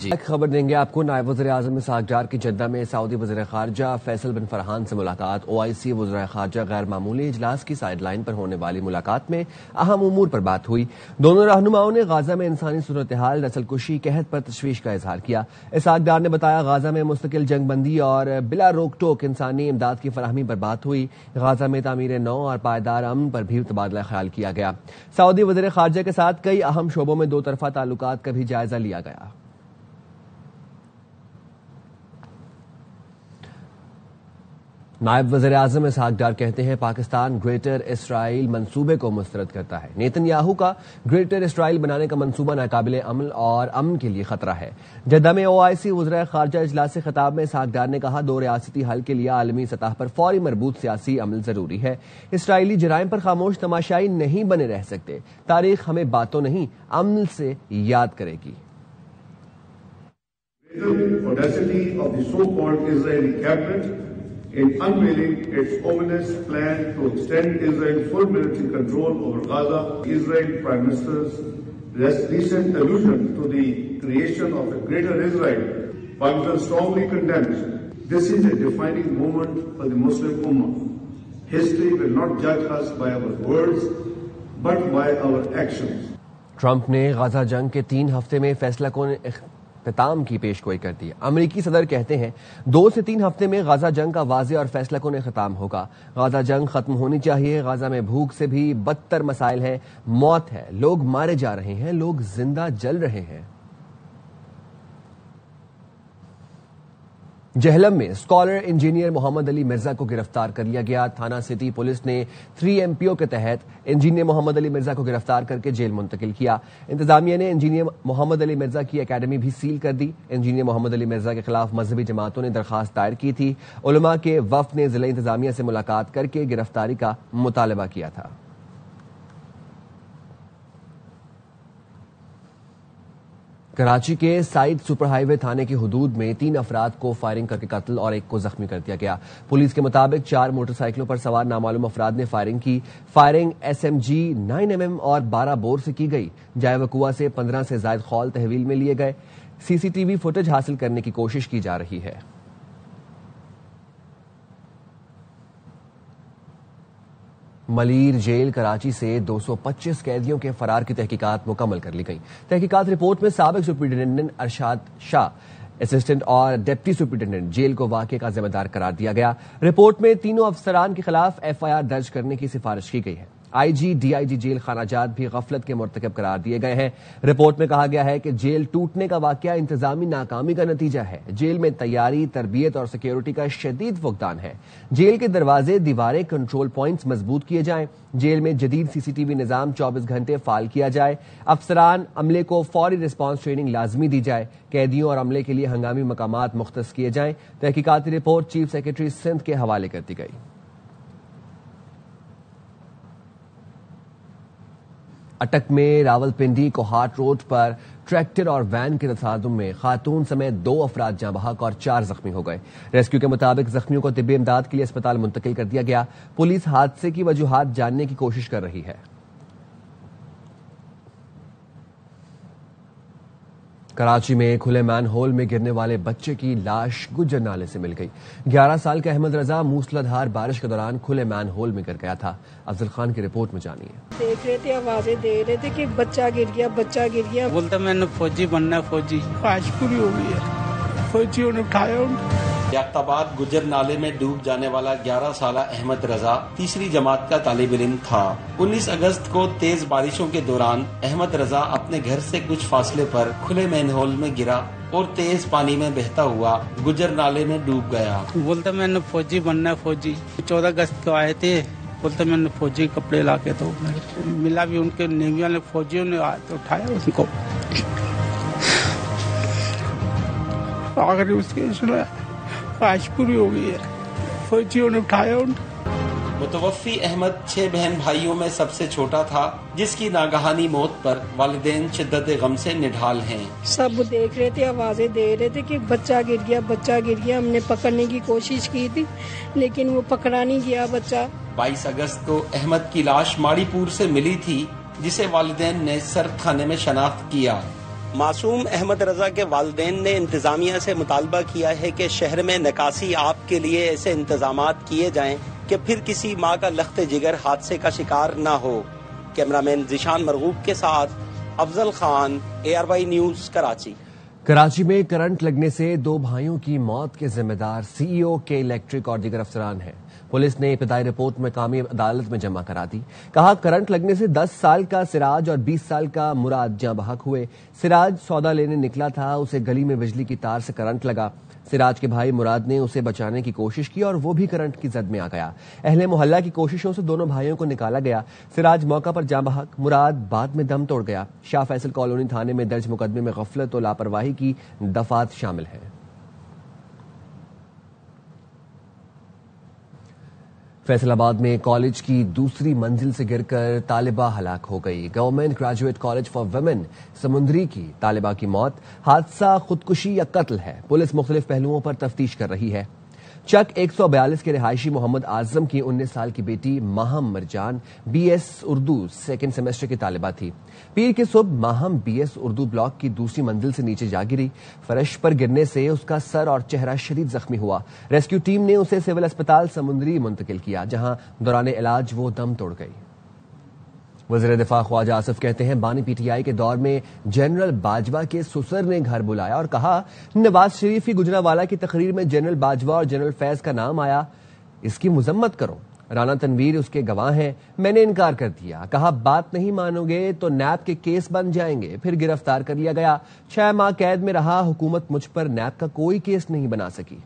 جی خبر دیں گے آپ کو. نائب وزیر اعظم اسحاق ڈار کی جدہ میں سعودی وزیر خارجہ فیصل بن فرحان سے ملاقات. OIC وزرائے خارجہ غیر معمولی اجلاس کی سائیڈ لائن پر ہونے والی ملاقات میں اہم امور پر بات ہوئی. دونوں رہنماؤں نے غازہ میں انسانی صورتحال، نسل کشی، قحط پر تشویش کا اظہار کیا. اسحاق ڈار نے بتایا غازہ میں مستقل جنگ بندی اور بلا روک ٹوک انسانی امداد کی فراہمی پر بات ہوئی. غازہ میں تعمیر نو اور پائیدار امن پر بھی تبادلہ خیال کیا گیا. سعودی وزیر خارجہ کے ساتھ کئی اہم شعبوں میں دو طرفہ تعلقات کا بھی جائزہ لیا گیا. نائب وزیر اعظم اسحاق ڈار کہتے ہیں پاکستان گریٹر اسرائیل منصوبے کو مسترد کرتا ہے. نیتن یاہو کا گریٹر اسرائیل بنانے کا منصوبہ ناقابل عمل اور امن کے لیے خطرہ ہے. جدہ میں OIC وزرائے خارجہ اجلاس سے خطاب میں اسحاق ڈار نے کہا دو ریاستی حل کے لیے عالمی سطح پر فوری مربوط سیاسی عمل ضروری ہے. اسرائیلی جرائم پر خاموش تماشائی نہیں بنے رہ سکتے. تاریخ ہمیں باتوں نہیں عمل سے یاد کرے گی. in unveiling its ominous plan to extend Israel's full military control over Gaza. Israel Prime Minister's recent allusion to the creation of a greater Israel, Pakistan strongly condemns. This is a defining moment for the Muslim Ummah. History will not judge us by our words, but by our actions. Trump نے غزہ جنگ کے 3 ہفتے میں فیصلہ کن اختتام کی پیشگوئی کر دی. امریکی صدر کہتے ہیں 2 سے 3 ہفتے میں غزہ جنگ کا واضح اور فیصلہ کن اختتام ہوگا. غزہ جنگ ختم ہونی چاہیے. غزہ میں بھوک سے بھی بدتر مسائل ہیں، موت ہے، لوگ مارے جا رہے ہیں، لوگ زندہ جل رہے ہیں. جہلم میں اسکالر انجینئر محمد علی مرزا کو گرفتار کر لیا گیا. تھانہ سٹی پولیس نے 3 MPO کے تحت انجینئر محمد علی مرزا کو گرفتار کر کے جیل منتقل کیا. انتظامیہ نے انجینئر محمد علی مرزا کی اکیڈمی بھی سیل کر دی. انجینئر محمد علی مرزا کے خلاف مذہبی جماعتوں نے درخواست دائر کی تھی. علماء کے وفد نے ضلع انتظامیہ سے ملاقات کر کے گرفتاری کا مطالبہ کیا تھا. کراچی کے سائد سپر ہائی وے تھانے کی حدود میں 3 افراد کو فائرنگ کر کے قتل اور 1 کو زخمی کر دیا گیا. پولیس کے مطابق 4 موٹر سائیکلوں پر سوار نامعلوم افراد نے فائرنگ کی. فائرنگ SMG 9mm اور 12 بور سے کی گئی. جائے وقوع سے 15 سے زائد خول تحویل میں لیے گئے. CCTV فوٹیج حاصل کرنے کی کوشش کی جا رہی ہے. ملیر جیل کراچی سے 225 قیدیوں کے فرار کی تحقیقات مکمل کر لی گئی. تحقیقات رپورٹ میں سابق سپرنٹینڈنٹ ارشاد شاہ، اسسٹنٹ اور ڈپٹی سپرنٹینڈنٹ جیل کو واقعے کا ذمہ دار قرار دیا گیا. رپورٹ میں تینوں افسران کے خلاف FIR درج کرنے کی سفارش کی گئی ہے. IG DIG جیل خانہ جات بھی غفلت کے مرتکب قرار دیے گئے ہیں. رپورٹ میں کہا گیا ہے کہ جیل ٹوٹنے کا واقعہ انتظامی ناکامی کا نتیجہ ہے. جیل میں تیاری، تربیت اور سیکیورٹی کا شدید فقدان ہے. جیل کے دروازے، دیواریں، کنٹرول پوائنٹس مضبوط کیے جائیں. جیل میں جدید CCTV نظام 24 گھنٹے فعال کیا جائے. افسران عملے کو فوری رسپانس ٹریننگ لازمی دی جائے. قیدیوں اور عملے کے لیے ہنگامی مقامات مختص کیے جائیں. تحقیقاتی رپورٹ چیف سیکرٹری سندھ کے حوالے کر دی گئی. اٹک میں راولپنڈی کوہاٹ روڈ پر ٹریکٹر اور وین کے تصادم میں خاتون سمیت 2 افراد جاں بحق اور 4 زخمی ہو گئے. ریسکیو کے مطابق زخمیوں کو طبی امداد کے لیے اسپتال منتقل کر دیا گیا. پولیس حادثے کی وجوہات جاننے کی کوشش کر رہی ہے. کراچی میں کھلے مین ہول میں گرنے والے بچے کی لاش گجر نالے سے مل گئی. 11 سال کا احمد رضا موسلادھار بارش کے دوران کھلے مین ہول میں گر گیا تھا. افضل خان کی رپورٹ میں جانیے. دیکھ رہے تھے، آوازیں دے رہے تھے کہ بچہ گر گیا، بچہ گر گیا. بولتا میں نے فوجی بننا ہے، فوجی. خواہش پوری ہو گئی ہے. فوجیوں نے اٹھایا. یافتاباد گجر نالے میں ڈوب جانے والا 11 سالہ احمد رضا تیسری جماعت کا طالب علم تھا. 19 اگست کو تیز بارشوں کے دوران احمد رضا اپنے گھر سے کچھ فاصلے پر کھلے مین ہول میں گرا اور تیز پانی میں بہتا ہوا گجر نالے میں ڈوب گیا. بولتا میں نے فوجی بننا ہے، فوجی. 14 اگست کو آئے تھے. بولتا میں نے فوجی کپڑے لا کے تو ملا بھی ان کے نیوی والے فوجیوں نے اٹھایا اس کو. آخری اس کے خواہش پوری ہو گئی ہے، فوجیوں نے اٹھایا. متوفی احمد 6 بہن بھائیوں میں سب سے چھوٹا تھا، جس کی ناگہانی موت پر والدین شدت غم سے نڈھال ہیں. سب دیکھ رہے تھے، آوازیں دے رہے تھے کہ بچہ گر گیا، بچہ گر گیا. ہم نے پکڑنے کی کوشش کی تھی لیکن وہ پکڑا نہیں گیا بچہ. 22 اگست کو احمد کی لاش ماڑی پور سے ملی تھی، جسے والدین نے سرد خانے میں شناخت کیا. معصوم احمد رضا کے والدین نے انتظامیہ سے مطالبہ کیا ہے کہ شہر میں نکاسی آب کے لیے ایسے انتظامات کیے جائیں کہ پھر کسی ماں کا لخت جگر حادثے کا شکار نہ ہو۔ کیمرہ مین ذیشان مرغوب کے ساتھ افضل خان، ARY نیوز، کراچی۔ کراچی میں کرنٹ لگنے سے 2 بھائیوں کی موت کے ذمہ دار CEO کے الیکٹرک اور دیگر افسران ہیں۔ پولیس نے ابتدائی رپورٹ مقامی عدالت میں جمع کرا دی۔ کہا کرنٹ لگنے سے 10 سال کا سراج اور 20 سال کا مراد جاں بحق ہوئے۔ سراج سودا لینے نکلا تھا، اسے گلی میں بجلی کی تار سے کرنٹ لگا۔ سراج کے بھائی مراد نے اسے بچانے کی کوشش کی اور وہ بھی کرنٹ کی زد میں آ گیا۔ اہل محلہ کی کوششوں سے دونوں بھائیوں کو نکالا گیا۔ سراج موقع پر جاں بحق، مراد بعد میں دم توڑ گیا۔ شاہ فیصل کالونی تھانے میں درج مقدمے میں غفلت و لاپرواہی کی دفعات شامل ہیں۔ فیصل آباد میں کالج کی دوسری منزل سے گر کر طالبہ ہلاک ہو گئی۔ Government graduate college for women سمندری کی طالبہ کی موت حادثہ خودکشی یا قتل ہے۔ پولیس مختلف پہلوؤں پر تفتیش کر رہی ہے۔ چک 142 کے رہائشی محمد اعظم کی 19 سال کی بیٹی ماہم مرجان BS اردو 2nd سیمسٹر کی طالبہ تھی۔ پیر کی صبح ماہم BS اردو بلاک کی دوسری منزل سے نیچے جا گری۔ فرش پر گرنے سے اس کا سر اور چہرہ شدید زخمی ہوا۔ ریسکیو ٹیم نے اسے سول اسپتال سمندری منتقل کیا، جہاں دوران علاج وہ دم توڑ گئی۔ وزیر دفاع خواجہ آصف کہتے ہیں بانی PTI کے دور میں جنرل باجوہ کے سسر نے گھر بلایا اور کہا نواز شریف کی گجرانوالہ کی تقریر میں جنرل باجوہ اور جنرل فیض کا نام آیا، اس کی مذمت کرو۔ رانا تنویر اس کے گواہ ہیں، میں نے انکار کر دیا، کہا بات نہیں مانو گے تو نیب کے کیس بن جائیں گے، پھر گرفتار کر لیا گیا۔ 6 ماہ قید میں رہا، حکومت مجھ پر نیب کا کوئی کیس نہیں بنا سکی۔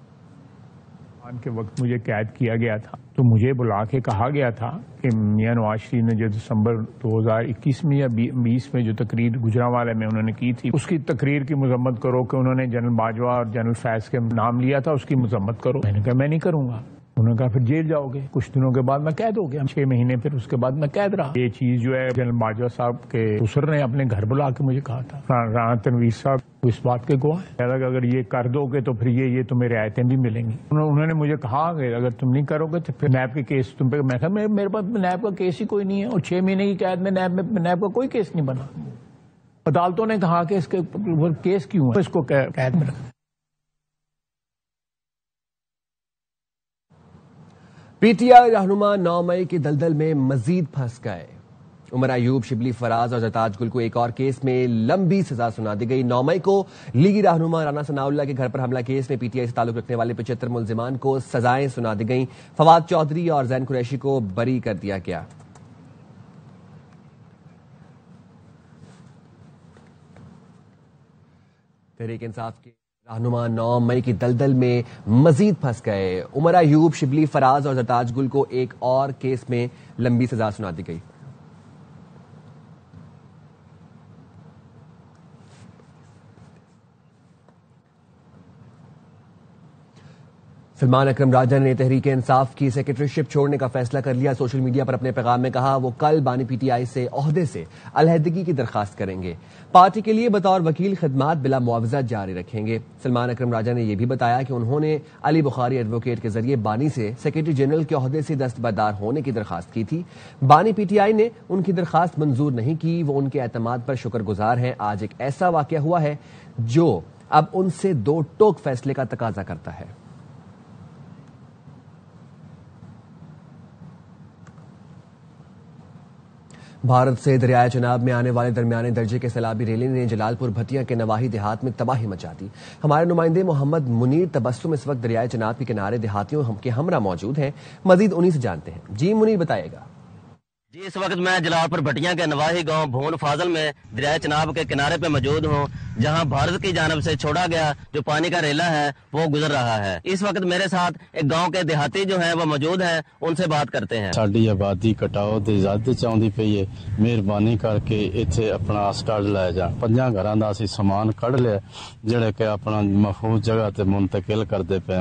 کے وقت مجھے قید کیا گیا تھا تو مجھے بلا کے کہا گیا تھا کہ میاں نواز شریف نے جو دسمبر 2021 میں یا 20 میں جو تقریر گجرانوالہ میں انہوں نے کی تھی، اس کی تقریر کی مذمت کرو کہ انہوں نے جنرل باجوہ اور جنرل فیض کے نام لیا تھا، اس کی مذمت کرو۔ میں نے کہا میں نہیں کروں گا۔ انہوں نے کہا پھر جیل جاؤ گے۔ کچھ دنوں کے بعد میں قید ہو گیا، 6 مہینے، پھر اس کے بعد میں قید رہا۔ یہ چیز جو ہے جنرل باجوہ صاحب کے سسر نے اپنے گھر بلا کے مجھے کہا تھا۔ رانا تنویر صاحب اس بات کے گواہ ہیں، اگر یہ کر دو گے تو پھر یہ تمہیں رعایتیں بھی ملیں گی۔ انہوں نے مجھے کہا کہ اگر تم نہیں کرو گے تو پھر نیب کے کیس تم پہ۔ میں کہا میرے پاس نیب کا کیس ہی کوئی نہیں ہے، اور 6 مہینے کی قید میں نیب کا کوئی کیس نہیں بنا۔ عدالتوں نے کہا کہ اس کے کیس کیوں ہے، اس کو قید میں رکھا۔ PTI رہنما 9 مئی کی دلدل میں مزید پھنس گئے۔ عمر ایوب، شبلی فراز اور زرتاج گل کو ایک اور کیس میں لمبی سزا سنا دی گئی۔ 9 مئی کو لیگی رہنما رانا ثناء اللہ کے گھر پر حملہ کیس میں PTI سے تعلق رکھنے والے 75 ملزمان کو سزائیں سنا دی گئیں۔ فواد چودھری اور زین قریشی کو بری کر دیا گیا۔ تحریک انصاف کے رہنما 9 مئی کی دلدل میں مزید پھنس گئے۔ عمر ایوب، شبلی فراز اور زرتاج گل کو ایک اور کیس میں لمبی سزا سنا دی گئی۔ سلمان اکرم راجہ نے تحریک انصاف کی سیکریٹریشپ چھوڑنے کا فیصلہ کر لیا۔ سوشل میڈیا پر اپنے پیغام میں کہا وہ کل بانی PTI سے عہدے سے علیحدگی کی درخواست کریں گے، پارٹی کے لیے بطور وکیل خدمات بلا معاوضہ جاری رکھیں گے۔ سلمان اکرم راجہ نے یہ بھی بتایا کہ انہوں نے علی بخاری ایڈوکیٹ کے ذریعے بانی سے سیکریٹری جنرل کے عہدے سے دستبردار ہونے کی درخواست کی تھی۔ بانی PTI نے ان کی درخواست منظور نہیں کی۔ وہ ان کے اعتماد پر شکر گزار ہیں۔ آج ایک ایسا واقعہ ہوا ہے جو اب ان سے 2 ٹوک فیصلے کا تقاضا کرتا ہے۔ بھارت سے دریائے چناب میں آنے والے درمیانے درجے کے سیلابی ریلے نے جلال پور بھٹیا کے نواحی دیہات میں تباہی مچا دی۔ ہمارے نمائندے محمد منیر تبسم اس وقت دریائے چناب کے کنارے دیہاتیوں کے ہمراہ موجود ہیں۔ مزید انہی سے جانتے ہیں۔ جی منیر بتائے گا۔ جی اس وقت میں جلال پور بھٹیا کے نواحی گاؤں بھون فاضل میں دریائے چناب کے کنارے پہ موجود ہوں، جہاں بھارت کی جانب سے چھوڑا گیا جو پانی کا ریلا ہے وہ گزر رہا ہے۔ اس وقت میرے ساتھ ایک گاؤں کے دیہاتی جو ہیں وہ موجود ہیں، ان سے بات کرتے ہیں۔ ساڈی آبادی کٹاؤ تے زیادہ چاہندی پئی ہے، مہربانی کر کے ایتھے اپنا سٹاڈ لے جا۔ 5 گھراں دا اسی سامان کڈ لیا جڑے کہ اپنا محفوظ جگہ تے منتقل کردے پے۔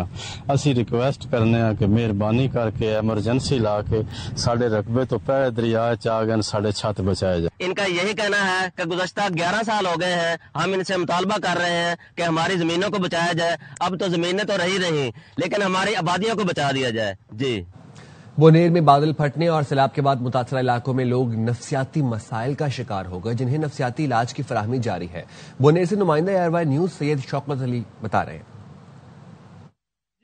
اسی ریکویسٹ کرنے ہیں کہ مہربانی کر کے ایمرجنسی لا کے ساڈے رقبے تو پہلے دریا چاگن ساڑھے چھت بچائے جائے۔ ان کا یہی کہنا ہے کہ گزشتہ 11 سال ہو گئے ہیں، ہم ان سے مطالبہ کر رہے ہیں کہ ہماری زمینوں کو بچایا جائے۔ اب تو زمینیں تو رہی لیکن ہماری آبادیوں کو بچا دیا جائے۔ جی بونیر میں بادل پھٹنے اور سیلاب کے بعد متاثرہ علاقوں میں لوگ نفسیاتی مسائل کا شکار ہو گئے، جنہیں نفسیاتی علاج کی فراہمی جاری ہے۔ بونیر سے نمائندہ ARY نیوز سید شوکت علی بتا رہے ہیں۔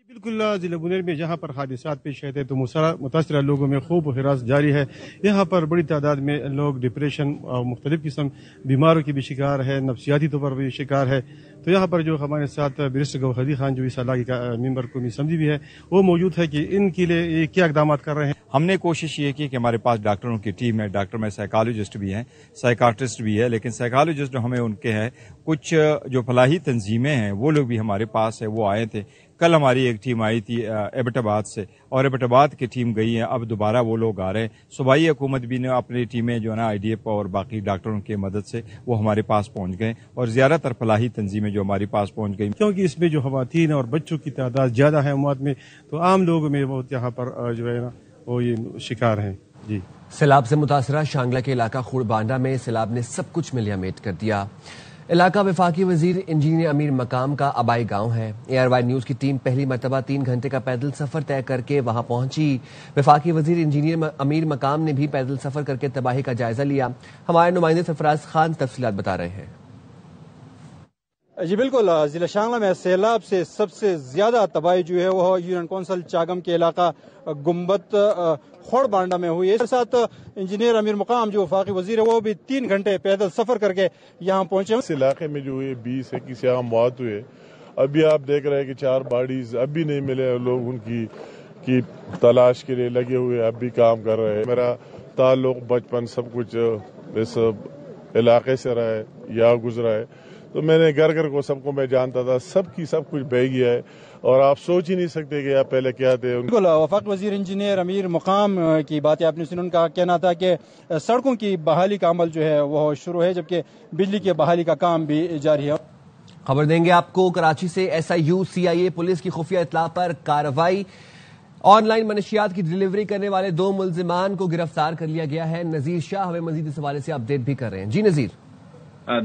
بالکل ضلع بونیر میں جہاں پر حادثات پیش آتے تو متاثرہ لوگوں میں خوب ہراس جاری ہے۔ یہاں پر بڑی تعداد میں لوگ ڈپریشن اور مختلف قسم بیماروں کی بھی شکار ہے، نفسیاتی طور پر بھی شکار ہے۔ تو یہاں پر جو ہمارے ساتھ بیرسٹر گوہر خان جو اس علاقے کا ممبر قومی اسمبلی بھی ہے، وہ موجود ہے کہ ان کے لیے کیا اقدامات کر رہے ہیں۔ ہم نے کوشش یہ کی کہ ہمارے پاس ڈاکٹروں کی ٹیم ہے، ڈاکٹر میں سائیکالوجسٹ بھی ہیں، سائیکاٹرسٹ بھی ہے، لیکن سائیکالوجسٹ جو ہمیں ان کے ہیں، کچھ جو فلاحی تنظیمیں ہیں وہ لوگ بھی ہمارے پاس ہے، وہ آئے تھے۔ کل ہماری ایک ٹیم آئی تھی ایبٹ آباد سے، اور ایبٹ آباد کی ٹیم گئی ہے، اب دوبارہ وہ لوگ آ رہے ہیں۔ صوبائی حکومت بھی نے اپنی ٹیمیں جو ہے نا IDF اور باقی ڈاکٹروں کی مدد سے وہ ہمارے پاس پہنچ گئے، اور زیادہ تر فلاحی تنظیمیں جو ہمارے پاس پہنچ گئی، کیونکہ اس میں جو خواتین اور بچوں کی تعداد زیادہ ہے اموات میں، تو عام لوگوں میں بہت یہاں پر جو ہے نا وہ یہ شکار ہیں۔ جی، سیلاب سے متاثرہ شانگلہ کے علاقہ خوڑبانڈہ میں سیلاب نے سب کچھ ملیا میٹ کر دیا۔ علاقہ وفاقی وزیر انجینئر امیر مقام کا آبائی گاؤں ہے۔ ARY نیوز کی ٹیم پہلی مرتبہ 3 گھنٹے کا پیدل سفر طے کر کے وہاں پہنچی۔ وفاقی وزیر انجینئر امیر مقام نے بھی پیدل سفر کر کے تباہی کا جائزہ لیا۔ ہمارے نمائندے سرفراز خان تفصیلات بتا رہے ہیں۔ جی بالکل، ضلع شانگلہ میں سیلاب سے سب سے زیادہ تباہی جو ہے وہ یونین کونسل چاگم کے علاقہ گنبت خوڑ بانڈا میں ہوئی ہے۔ اس کے ساتھ انجینئر امیر مقام جو وفاقی وزیر ہے وہ بھی 3 گھنٹے پیدل سفر کر کے یہاں پہنچے۔ اس علاقے میں جو ہوئے 20-21 عام موت ہوئے، ابھی آپ دیکھ رہے ہیں کہ 4 باڈیز ابھی نہیں ملے، لوگ ان کی تلاش کے لیے لگے ہوئے اب بھی کام کر رہے ہیں۔ میرا تعلق بچپن سب کچھ اس علاقے سے رہا ہے یا گزرا ہے، تو میں نے گھر کو سب کو میں جانتا تھا، سب کچھ بہ گیا ہے، اور آپ سوچ ہی نہیں سکتے کہ آپ پہلے کیا تھے۔ بالکل، وفاقی وزیر انجینئر امیر مقام کی باتیں آپ نے سنی۔ ان کا کہنا تھا کہ سڑکوں کی بحالی کا عمل جو ہے وہ شروع ہے، جبکہ بجلی کی بحالی کا کام بھی جاری ہے۔ خبر دیں گے آپ کو کراچی سے SIU CIA پولیس کی خفیہ اطلاع پر کارروائی۔ آن لائن منشیات کی ڈیلیوری کرنے والے 2 ملزمان کو گرفتار کر لیا گیا ہے۔ نذیر شاہ ہمیں مزید اس حوالے سے اپڈیٹ بھی کر رہے ہیں۔ جی نذیر۔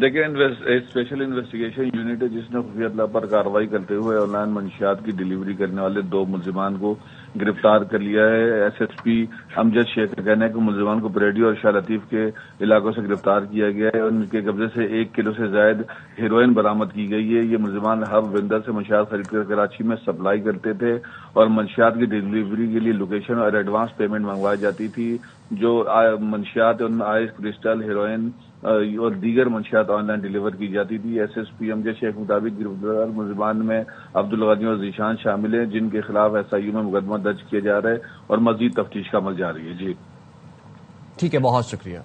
دیکھیں، ایک اسپیشل انویسٹیگیشن یونٹ ہے جس نے خفیہ اطلاع پر کارروائی کرتے ہوئے آن لائن منشیات کی ڈیلیوری کرنے والے 2 ملزمان کو گرفتار کر لیا ہے۔ SSP امجد شیخ کا کہنا ہے کہ ملزمان کو پریڈی اور شاہ لطیف کے علاقوں سے گرفتار کیا گیا ہے۔ ان کے قبضے سے 1 کلو سے زائد ہیروئن برآمد کی گئی ہے۔ یہ ملزمان ہب وینڈر سے منشیات خرید کر کراچی میں سپلائی کرتے تھے، اور منشیات کی ڈیلیوری کے لیے لوکیشن اور ایڈوانس پیمنٹ منگوائی جاتی تھی۔ جو منشیات ان آئس کرسٹل، ہیروئن اور دیگر منشیات آن لائن ڈیلیور کی جاتی تھی۔ SSP امجد شیخ مطابق گرفتار ملزمان میں عبدالغنی اور ذیشان شامل ہیں، جن کے خلاف SIU میں مقدمہ درج کیا جا رہا ہے اور مزید تفتیش کا عمل جاری ہے۔ جی ٹھیک ہے، بہت شکریہ۔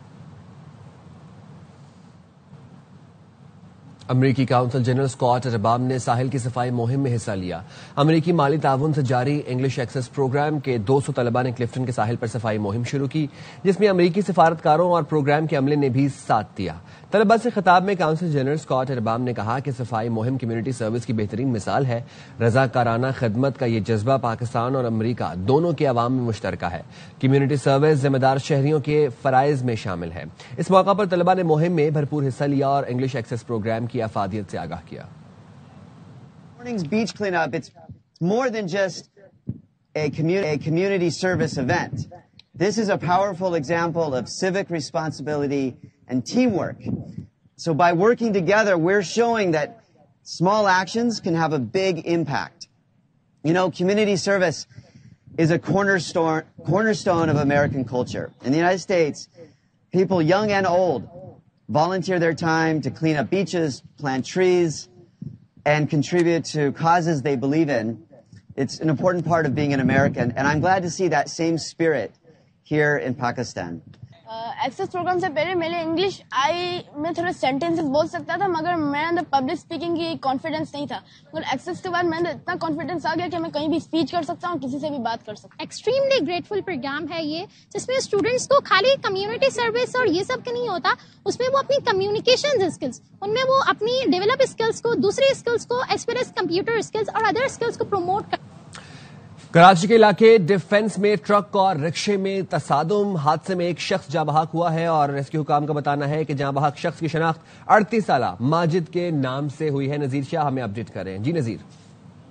امریکی کونسل جنرل اسکاٹ ربام نے ساحل کی صفائی مہم میں حصہ لیا۔ امریکی مالی تعاون سے جاری انگلش ایکسس پروگرام کے 200 طلباء نے کلفٹن کے ساحل پر صفائی مہم شروع کی، جس میں امریکی سفارتکاروں اور پروگرام کے عملے نے بھی ساتھ دیا۔ طلباء سے خطاب میں کونسل جنرل اسکاٹ ربام نے کہا کہ صفائی مہم کمیونٹی سروس کی بہترین مثال ہے۔ رضاکارانہ خدمت کا یہ جذبہ پاکستان اور امریکہ دونوں کے عوام میں مشترکہ ہے۔ کمیونٹی سروس ذمہ دار شہریوں کے فرائض میں شامل ہے۔ اس موقع پر طلباء نے مہم میں بھرپور حصہ لیا اور انگلش ایکسس پروگرام کی افادیت سے آگاہ کیا۔ Beach cleanup, it's more than just a community service event. This is a powerful example of civic responsibility and teamwork. So by working together, we're showing that small actions can have a big impact. You know, community service is a cornerstone of American culture. In the United States, people young and old volunteer their time to clean up beaches, plant trees, and contribute to causes they believe in. It's an important part of being an American, and I'm glad to see that same spirit here in Pakistan. Access programme سے پہلے میرے English میں تھوڑے sentences بول سکتا تھا، مگر میرے اندر پبلک اسپیکنگ کی کانفیڈنس نہیں تھا۔ مگر ایکسس کے بعد میرے اندر اتنا کانفیڈنس آ گیا کہ میں کہیں بھی اسپیچ کر سکتا ہوں، کسی سے بھی بات کر سکتا ہوں۔ ایکسٹریملی گریٹفل پروگرام ہے یہ، جس میں اسٹوڈینٹس کو خالی کمیونٹی سروس اور یہ سب کا نہیں ہوتا، اس میں وہ اپنی کمیونیکیشن اسکلس، ان میں وہ اپنی ڈیولپ اسکلس کو، دوسری اسکلس کو as well as computer skills اور ادر اسکلس کو پروموٹ کر۔ کراچی کے علاقے ڈیفنس میں ٹرک اور رکشے میں تصادم، حادثے میں ایک شخص جاں بحق ہوا ہے اور ریسکیو حکام کا بتانا ہے کہ جاں بحق شخص کی شناخت 38 سالہ ماجد کے نام سے ہوئی ہے۔ نذیر شاہ ہمیں اپڈیٹ کر رہے ہیں۔ جی نذیر۔